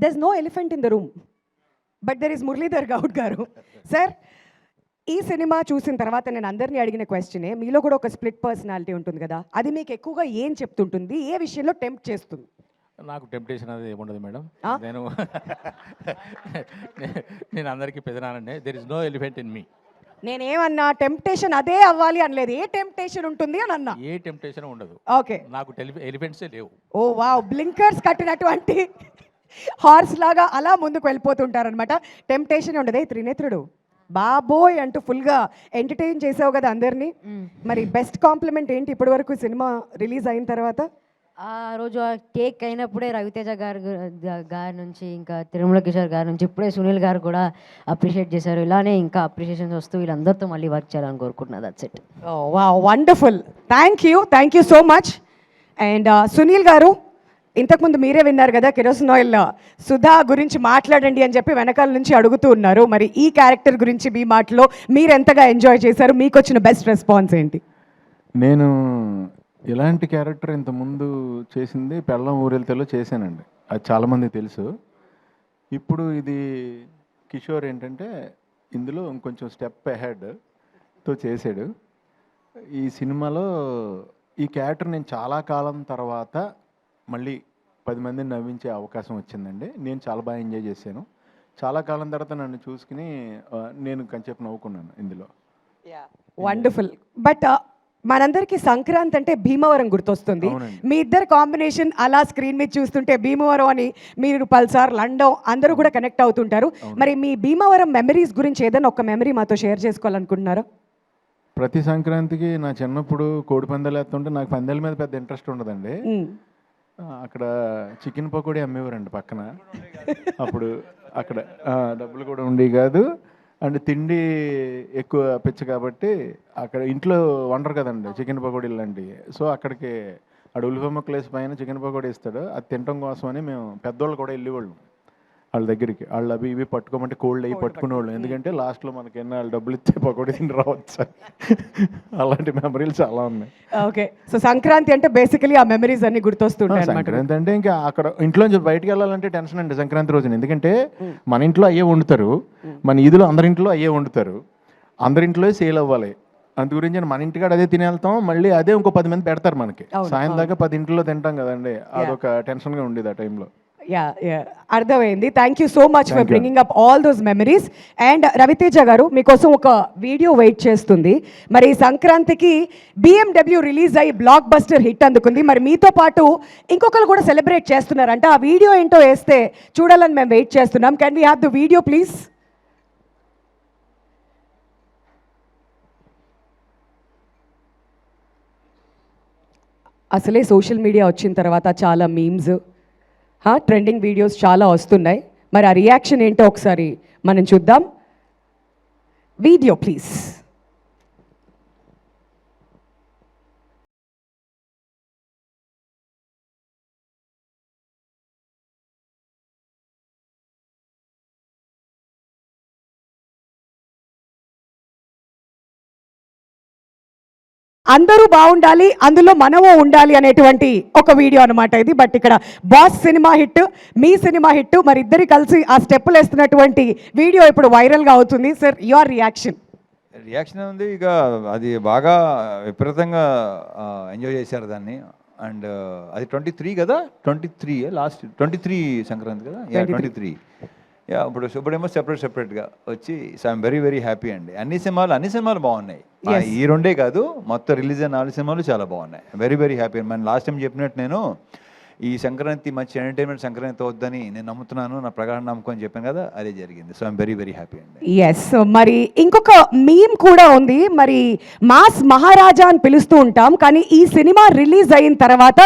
There is no elephant in the room, but there is Muralidhar Goud గారు. Sir, ఈ cinema చూసిన తర్వాత నేను అందరినీ అడిగిన క్వశ్చనే, మీలో కూడా ఒక స్ప్లిట్ పర్సనాలిటీ ఉంటుంది కదా, అది మీకు ఎక్కువగా ఏం చెప్తుంటుంది, ఏ విషయంలో టెంప్ట్ చేస్తుంది? నాకు టెంప్టేషన్ అది ఏముండదు మేడం. నేను అందరికీ పెదనానండి. There is no elephant in me. నేనేమన్నా టెంప్టేషన్ అదే అవ్వాలి అనలేదు, ఏ టెంప్టేషన్ ఉంటుంది అని అన్నా. ఏ టెంప్టేషన్ ఉండదు. ఓకే, నాకు ఎలిఫెంట్సే లేవు. ఓ వావ్, బ్లింకర్స్ కట్టినటువంటి హార్స్ లాగా అలా ముందుకు వెళ్ళిపోతుంటారనమాట. టెంప్టేషన్ ఉండదు. త్రినేత్రుడు బాబోయ్ అంటూ ఫుల్గా ఎంటర్టైన్ చేసావు కదా అందరినీ. మరి బెస్ట్ కాంప్లిమెంట్ ఏంటి ఇప్పటి వరకు సినిమా రిలీజ్ అయిన తర్వాత? ఆ రోజు ఆ కేక్ అయినప్పుడే రవితేజ గారి నుంచి, ఇంకా తిరుమల కిషోర్ గారి నుంచి, ఇప్పుడే సునీల్ గారు కూడా అప్రిషియేట్ చేశారు. ఇలానే ఇంకా అప్రిషియేషన్స్ వస్తూ వీళ్ళందరితో మళ్ళీ వర్క్ చేయాలని కోరుకుంటున్నా. That's it. Wow, wonderful. Thank you so much. And Sunil గారు, ఇంతకుముందు మీరే విన్నారు కదా, కిరోసిన్ ఆయిల్ సుధా గురించి మాట్లాడండి అని చెప్పి వెనకాల నుంచి అడుగుతూ ఉన్నారు. మరి ఈ క్యారెక్టర్ గురించి మీ మాటలో మీరు ఎంతగా ఎంజాయ్ చేశారు, మీకు వచ్చిన బెస్ట్ రెస్పాన్స్ ఏంటి? నేను ఇలాంటి క్యారెక్టర్ ఇంతకుముందు చేసింది పెళ్ళం ఊరెళ్తేలో చేశానండి, అది చాలామంది తెలుసు. ఇప్పుడు ఇది కిషోర్ ఏంటంటే ఇందులో ఇంకొంచెం స్టెప్ అహెడ్తో చేశాడు. ఈ సినిమాలో ఈ క్యారెక్టర్ నేను చాలా కాలం తర్వాత మళ్ళీ 10 మందిని నవ్వించే అవకాశం వచ్చిందండి. నేను చాలా బాగా ఎంజాయ్ చేశాను. చాలా కాలం తర్వాత నన్ను చూసుకుని నేను కొంచెంసేపు నవ్వుకున్నాను ఇందులో. వండర్ఫుల్. బట్ మనందరికీ సంక్రాంతి అంటే భీమవరం గుర్తొస్తుంది. మీ ఇద్దరు కాంబినేషన్ అలా స్క్రీన్ మీద చూస్తుంటే భీమవరం అని మీరు పల్సార్, లండన్ అందరూ కూడా కనెక్ట్ అవుతుంటారు. మరి మీ భీమవరం మెమరీస్ గురించి ఏదైనా ఒక మెమరీ మాతో షేర్ చేసుకోవాలనుకుంటున్నారా? ప్రతి సంక్రాంతికి నా చిన్నప్పుడు కోడి పందాలు వేస్తుంటే నాకు పందాల మీద పెద్ద ఇంట్రెస్ట్ ఉండదండి. అక్కడ చికెన్ పకోడీ అమ్మేవారండి పక్కన. అప్పుడు అక్కడ డబ్బులు కూడా ఉండేవి కాదు, అండ్ తిండి ఎక్కువ పిచ్చ కాబట్టి అక్కడ ఇంట్లో వండరు కదండి చికెన్ పకోడీ లాంటివి. సో అక్కడికి ఉల్లిపాయ ముక్కలు వేసి పైన చికెన్ పకోడీ ఇస్తాడు, అది తినడం కోసం అని మేము పెద్దవాళ్ళు కూడా వెళ్ళేవాళ్ళం వాళ్ళ దగ్గరికి. వాళ్ళు అవి ఇవి పట్టుకోమంటే కోల్డ్ అయ్యి పట్టుకునేవాళ్ళు, ఎందుకంటే లాస్ట్లో మనకి ఎన్న వాళ్ళు డబ్బులు ఇస్తే పకోడీ తిని రావచ్చు. అలాంటి మెమరీలు చాలా ఉన్నాయి. ఓకే, సో సంక్రాంతి అంటే బేసికలీ ఆ మెమరీస్ అన్ని గుర్తొస్తుంటాయి. సంక్రాంతి అంటే ఇంకా అక్కడ ఇంట్లోంచి బయటకు వెళ్ళాలంటే టెన్షన్ అండి సంక్రాంతి రోజున, ఎందుకంటే మన ఇంట్లో అయ్యే వండుతారు, మన ఈదులో అందరింట్లో అయ్యే వండుతారు, అందరింట్లో సేల్ అవ్వాలి. అందు గురించి మన ఇంటికాడ అదే తిని వెళ్తాం, మళ్ళీ అదే ఇంకో 10 మంది పెడతారు మనకి. సాయం దాకా 10 ఇంట్లో తింటాం కదండి, అదొక టెన్షన్గా ఉండేది ఆ టైంలో. అర్థమైంది. Thank you so much for bringing up all those memories. And Ravi Teja గారు, మీకోసం ఒక వీడియో వెయిట్ చేస్తుంది. మరి సంక్రాంతికి BMW రిలీజ్ అయ్యి బ్లాక్ బస్టర్ హిట్ అందుకుంది. మరి మీతో పాటు ఇంకొకరు కూడా సెలబ్రేట్ చేస్తున్నారంట. ఆ వీడియో ఏంటో వేస్తే చూడాలని మేము వెయిట్ చేస్తున్నాం. Can we have the video please? అసలే సోషల్ మీడియా వచ్చిన తర్వాత చాలా మీమ్స్, ట్రెండింగ్ వీడియోస్ చాలా వస్తున్నాయి. మరి ఆ రియాక్షన్ ఏంటో ఒకసారి మనం చూద్దాం. Video please. అందరూ బాగుండాలి, అందులో మనము ఉండాలి అనేటువంటి ఒక వీడియో అనమాట ఇది. బట్ ఇక్కడ బాస్ సినిమా హిట్, మీ సినిమా హిట్, మరి ఇద్దరు కలిసి ఆ స్టెప్పులు వేస్తున్నటువంటి వీడియో ఇప్పుడు వైరల్గా అవుతుంది. సార్, యువర్ రియాక్షన్ ఉంది. ఇక అది బాగా విపరీతంగా ఎంజాయ్ చేశారు దాన్ని. అండ్ అది 23 కదా, 23 లాస్ట్ 23 సంక్రాంతి కదా, 23. ఇప్పుడేమో సెపరేట్గా వచ్చి. సో ఐఎమ్ వెరీ హ్యాపీ అండి. అన్ని సినిమాలు బాగున్నాయి. ఈ రెండే కాదు, మొత్తం రిలీజ్ అయిన 4 సినిమాలు చాలా బాగున్నాయి. Very happy. మన లాస్ట్ టైం చెప్పినట్టు నేను ఈ సంక్రాంతి మంచి ఎంటర్టైన్మెంట్ సంక్రాంతి అవుద్దని నేను నమ్ముతున్నాను, నా ప్రగాఢ నమ్మకం అని చెప్పాను కదా, అదే జరిగింది. సో ఐఎమ్ వెరీ హ్యాపీ అండి. ఎస్, మరి ఇంకొక మీమ్ కూడా ఉంది. మరి మాస్ మహారాజా అని పిలుస్తూ ఉంటాం, కానీ ఈ సినిమా రిలీజ్ అయిన తర్వాత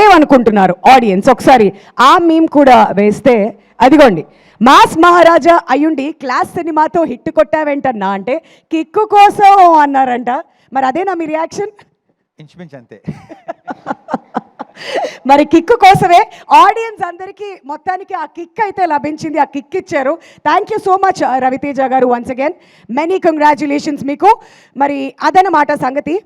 ఏమనుకుంటున్నారు ఆడియన్స్? ఒకసారి ఆ మీమ్ కూడా వేస్తే, అదిగోండి, మాస్ మహారాజా అయ్యుండి క్లాస్ సినిమాతో హిట్ కొట్టావేంటన్నా అంటే కిక్కు కోసం అన్నారంట. మరి అదేనా మీ రియాక్షన్? ఇంచుమించు అంతే. మరి కిక్కు కోసమే ఆడియన్స్ అందరికీ మొత్తానికి ఆ కిక్ అయితే లభించింది, ఆ కిక్ ఇచ్చారు. Thank you so much Ravi Teja గారు, వన్స్ అగైన్ మెనీ కంగ్రాచ్యులేషన్స్ మీకు. మరి అదనమాట సంగతి.